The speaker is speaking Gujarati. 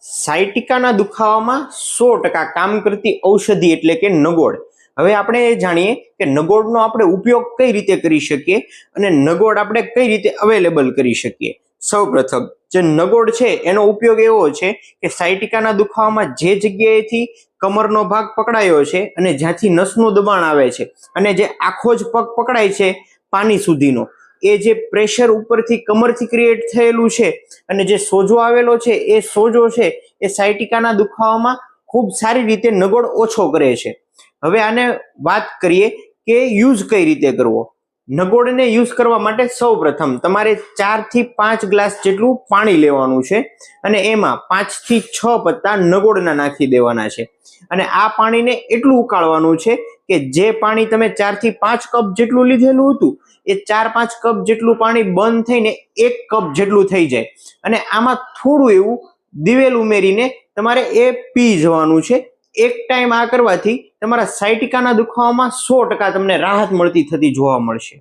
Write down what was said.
સાયટિકાના દુખાવામાં 100% કામ કરતી ઔષધિ એટલે કે નગોડ. હવે આપણે એ જાણીએ કે નગોડનો આપણે ઉપયોગ કઈ રીતે કરી શકીએ અને નગોડ આપણે કઈ રીતે અવેલેબલ કરી શકીએ. સૌપ્રથમ જે નગોડ છે એનો ઉપયોગ એવો છે કે સાયટિકાના દુખાવામાં જે જગ્યાએથી કમરનો ભાગ પકડાયો છે અને જ્યાંથી નસનું દબાણ આવે છે અને જે આખો જ પગ પકડાય છે પાની સુધીનો, એ જે પ્રેશર ઉપરથી કમરથી ક્રિએટ થયેલું છે અને જે સોજો આવેલો છે એ સોજો છે એ સાયટિકાના દુખાવામાં ખૂબ સારી રીતે નગોડ ઓછો કરે છે. હવે આને વાત કરીએ કે યુઝ કઈ રીતે કરવો. નગોડને યુઝ કરવા માટે સૌપ્રથમ તમારે 4 થી 5 ગ્લાસ જેટલું પાણી લેવાનું છે અને એમાં 5 થી 6 પત્તા નગોડના નાખી દેવાના છે અને આ પાણીને એટલું ઉકાળવાનું છે કે જે પાણી તમે 4 થી 5 કપ જેટલું લીધેલું હતું એ 4-5 કપ જેટલું પાણી બંધ થઈને 1 કપ જેટલું થઈ જાય અને આમાં થોડું એવું દિવેલ ઉમેરીને તમારે એ પી જવાનું છે. એક ટાઈમ આ કરવાથી તમારા સાયટિકાના દુખાવામાં 100% તમને રાહત મળતી થતી જોવા મળશે.